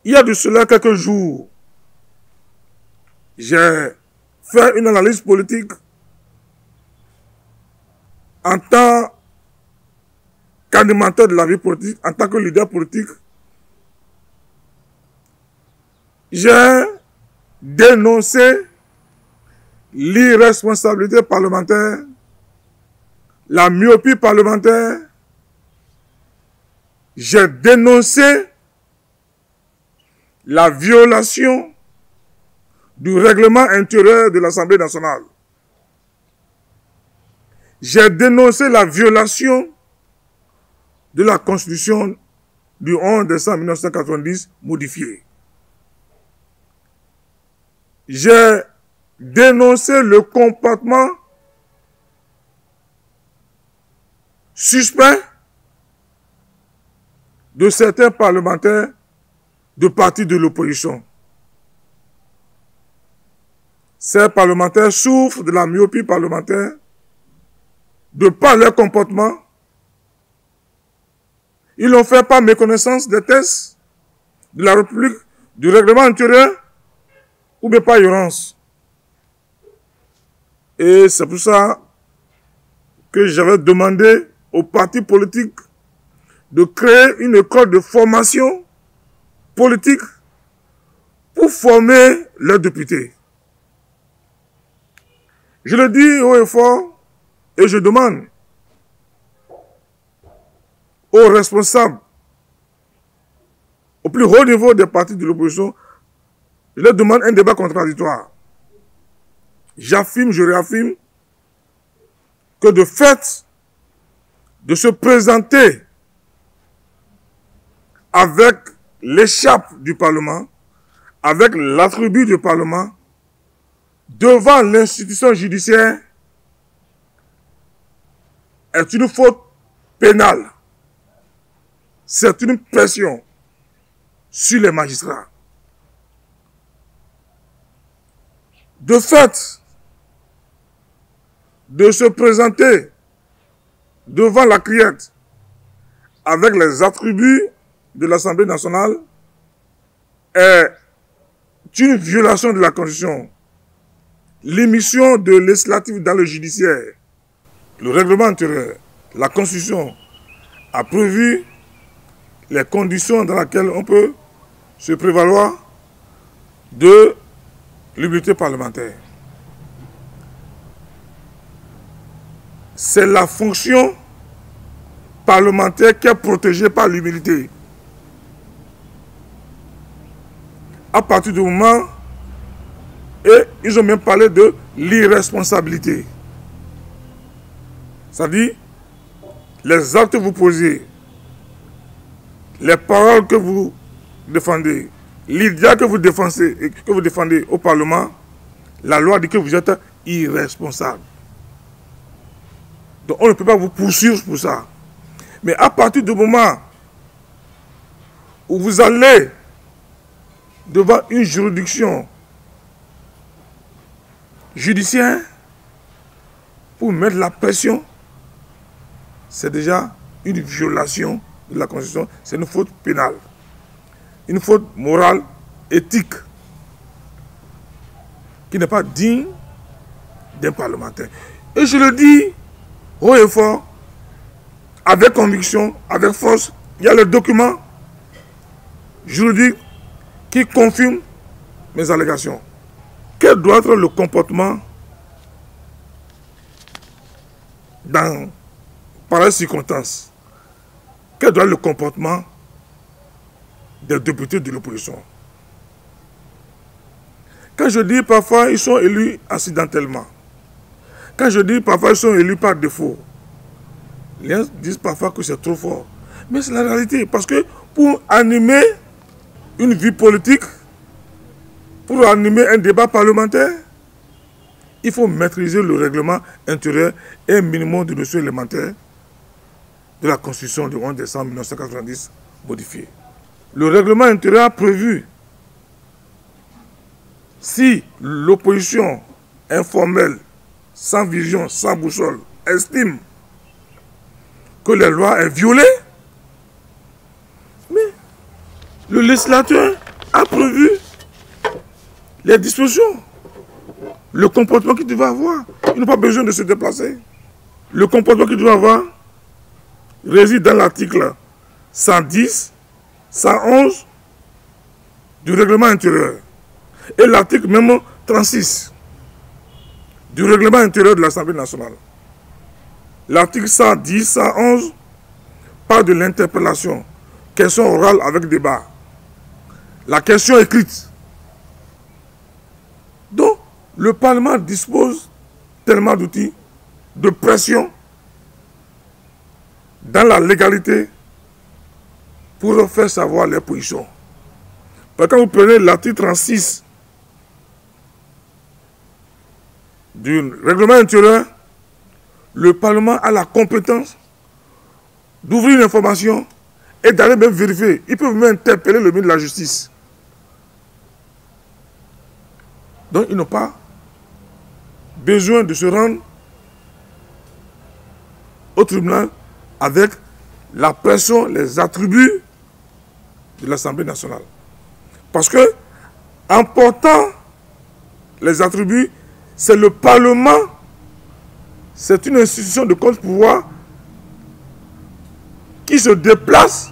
Il y a de cela quelques jours, j'ai fait une analyse politique en tant qu'animateur de la vie politique, en tant que leader politique. J'ai dénoncé l'irresponsabilité parlementaire, la myopie parlementaire. J'ai dénoncé la violation du règlement intérieur de l'Assemblée nationale. J'ai dénoncé la violation de la Constitution du 11 décembre 1990 modifiée. J'ai dénoncé le comportement suspect de certains parlementaires de partis de l'opposition. Ces parlementaires souffrent de la myopie parlementaire de par leur comportement. Ils l'ont fait par méconnaissance des textes de la République, du règlement intérieur, ou bien par ignorance. Et c'est pour ça que j'avais demandé aux partis politiques de créer une école de formation politique pour former leurs députés. Je le dis haut et fort et je demande aux responsables, au plus haut niveau des partis de l'opposition, je leur demande un débat contradictoire. J'affirme, je réaffirme que de fait de se présenter avec l'écharpe du Parlement, avec l'attribut du Parlement, devant l'institution judiciaire, est une faute pénale. C'est une pression sur les magistrats. De fait, de se présenter devant la criette avec les attributs de l'Assemblée nationale est une violation de la Constitution. L'émission de législative dans le judiciaire, le règlement intérieur, la Constitution a prévu les conditions dans lesquelles on peut se prévaloir de l'immunité parlementaire. C'est la fonction parlementaire qui est protégée par l'immunité. À partir du moment, et ils ont même parlé de l'irresponsabilité. C'est-à-dire, les actes que vous posez, les paroles que vous défendez, l'idée que vous défendez au Parlement, la loi dit que vous êtes irresponsable. Donc on ne peut pas vous poursuivre pour ça. Mais à partir du moment où vous allez devant une juridiction judiciaire pour mettre la pression, c'est déjà une violation de la Constitution, c'est une faute pénale, une faute morale, éthique, qui n'est pas digne d'un parlementaire. Et je le dis haut et fort, avec conviction, avec force. Il y a le document juridique qui confirme mes allégations. Quel doit être le comportement dans pareilles circonstances? Quel doit être le comportement des députés de l'opposition? Quand je dis parfois ils sont élus accidentellement, quand je dis parfois ils sont élus par défaut, les gens disent parfois que c'est trop fort. Mais c'est la réalité, parce que pour animer une vie politique, pour animer un débat parlementaire, il faut maîtriser le règlement intérieur et un minimum de notions élémentaires de la Constitution du 11 décembre 1990 modifiée. Le règlement intérieur a prévu, si l'opposition informelle, sans vision, sans boussole, estime que la loi est violée, mais le législateur a prévu les dispositions, le comportement qu'il devait avoir. Ils n'ont pas besoin de se déplacer. Le comportement qu'il devait avoir réside dans l'article 110, 111 du règlement intérieur et l'article même 36 du règlement intérieur de l'Assemblée nationale. L'article 110, 111 parle de l'interpellation, question orale avec débat. La question écrite. Donc, le Parlement dispose tellement d'outils de pression dans la légalité pour faire savoir les positions. Quand vous prenez l'article 36 du règlement intérieur, le Parlement a la compétence d'ouvrir une information et d'aller même vérifier. Ils peuvent même interpeller le ministre de la Justice. Donc, ils n'ont pas besoin de se rendre au tribunal avec la pression, les attributs de l'Assemblée nationale. Parce que, en portant les attributs, c'est le Parlement, c'est une institution de contre-pouvoir qui se déplace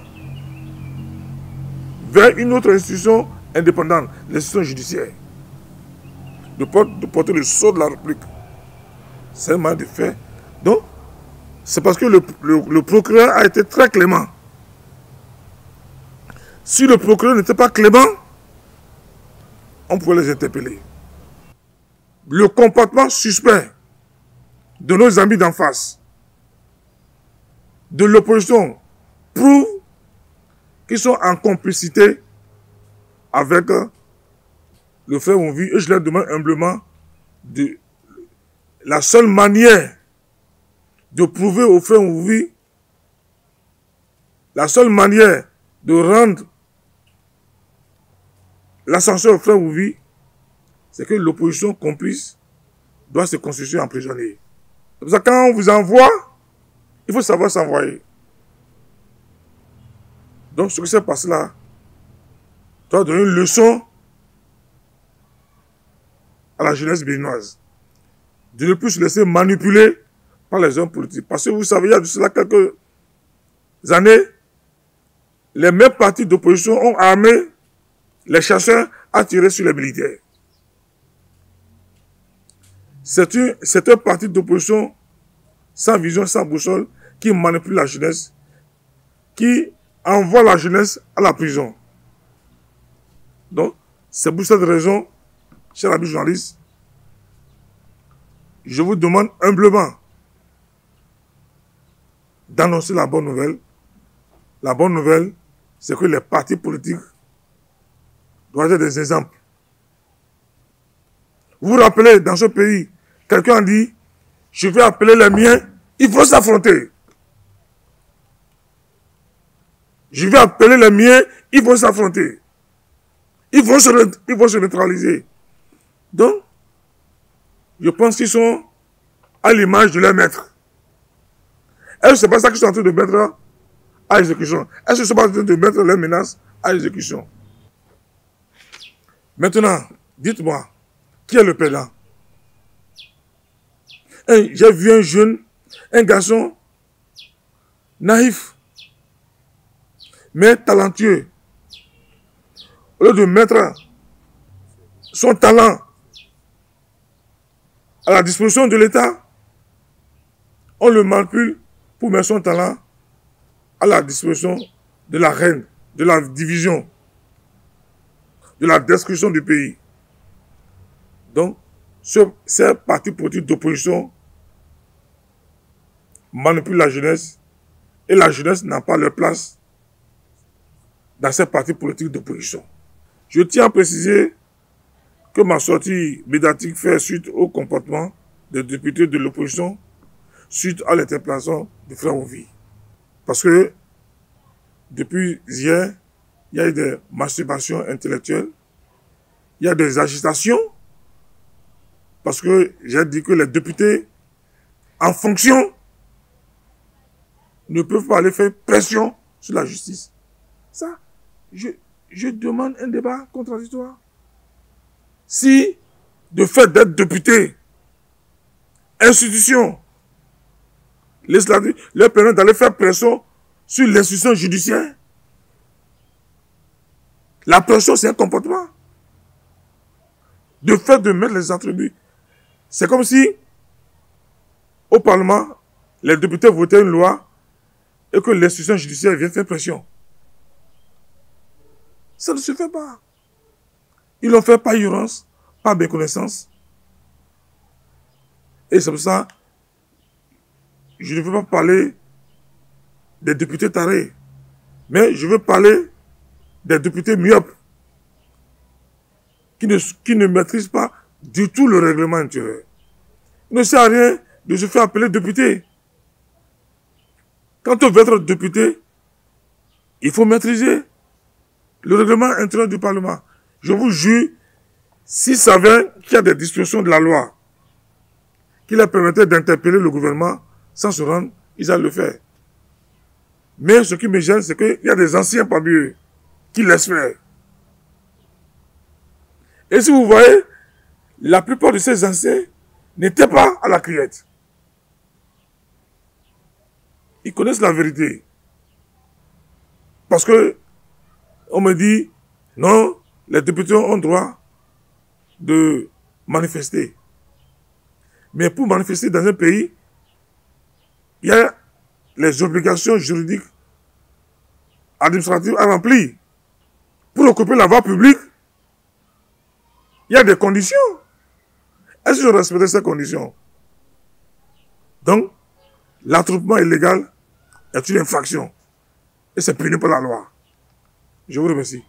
vers une autre institution indépendante, l'institution judiciaire, de porter le sceau de la République. C'est un mal de fait. Donc, c'est parce que le procureur a été très clément. Si le procureur n'était pas clément, on pouvait les interpeller. Le comportement suspect de nos amis d'en face, de l'opposition, prouve qu'ils sont en complicité avec le frère Mouvi. Et je leur demande humblement la seule manière de prouver au frère Mouvi, la seule manière de rendre l'ascenseur au frère Mouvi, c'est que l'opposition complice doit se constituer en prisonnier. C'est pour ça que quand on vous envoie, il faut savoir s'envoyer. Donc ce qui s'est passé là doit donner une leçon à la jeunesse béninoise. De ne plus se laisser manipuler par les hommes politiques. Parce que vous savez, il y a de cela quelques années, les mêmes partis d'opposition ont armé les chasseurs à tirer sur les militaires. C'est un parti d'opposition sans vision, sans boussole, qui manipule la jeunesse, qui envoie la jeunesse à la prison. Donc, c'est pour cette raison, chers amis journalistes, je vous demande humblement d'annoncer la bonne nouvelle. La bonne nouvelle, c'est que les partis politiques doivent être des exemples. Vous vous rappelez, dans ce pays, quelqu'un a dit, je vais appeler les miens, il faut s'affronter. Je vais appeler les miens, il faut s'affronter. Il faut se neutraliser. Donc, je pense qu'ils sont à l'image de leur maître. Est-ce que ce n'est pas ça qu'ils sont en train de mettre à l'exécution? Est-ce que ce n'est pas en train de mettre leurs menaces à l'exécution? Maintenant, dites-moi, qui est le perdant? J'ai vu un jeune, un garçon naïf, mais talentueux. Au lieu de mettre son talent à la disposition de l'État, on le manipule pour mettre son talent à la disposition de la reine, de la division, de la destruction du pays. Donc, ces partis politiques d'opposition manipulent la jeunesse et la jeunesse n'a pas leur place dans ces partis politiques d'opposition. Je tiens à préciser que ma sortie médiatique fait suite au comportement des députés de l'opposition suite à l'interpellation de frère Mouvi. Parce que depuis hier, il y a eu des masturbations intellectuelles, il y a des agitations, parce que j'ai dit que les députés en fonction ne peuvent pas aller faire pression sur la justice. Ça, je je demande un débat contradictoire. Si, de fait d'être député, institution législative, leur permet d'aller faire pression sur l'institution judiciaire, la pression, c'est un comportement. De fait de mettre les attributs. C'est comme si, au Parlement, les députés votaient une loi et que l'institution judiciaire vient faire pression. Ça ne se fait pas. Ils l'ont fait par ignorance, par méconnaissance. Et c'est pour ça, je ne veux pas parler des députés tarés, mais je veux parler des députés myopes qui ne maîtrisent pas du tout le règlement intérieur. Il ne sert à rien de se faire appeler député. Quand on veut être député, il faut maîtriser le règlement intérieur du Parlement. Je vous jure, s'ils savaient qu'il y a des dispositions de la loi qui leur permettaient d'interpeller le gouvernement sans se rendre, ils allaient le faire. Mais ce qui me gêne, c'est qu'il y a des anciens parmi eux qui laissent faire. Et si vous voyez, la plupart de ces anciens n'étaient pas à la criette. Ils connaissent la vérité. Parce que on me dit, non, les députés ont droit de manifester. Mais pour manifester dans un pays, il y a les obligations juridiques, administratives à remplir. Pour occuper la voie publique, il y a des conditions. Est-ce que je respecte ces conditions? Donc, l'attroupement illégal est une infraction. Et c'est puni par la loi. Je vous remercie.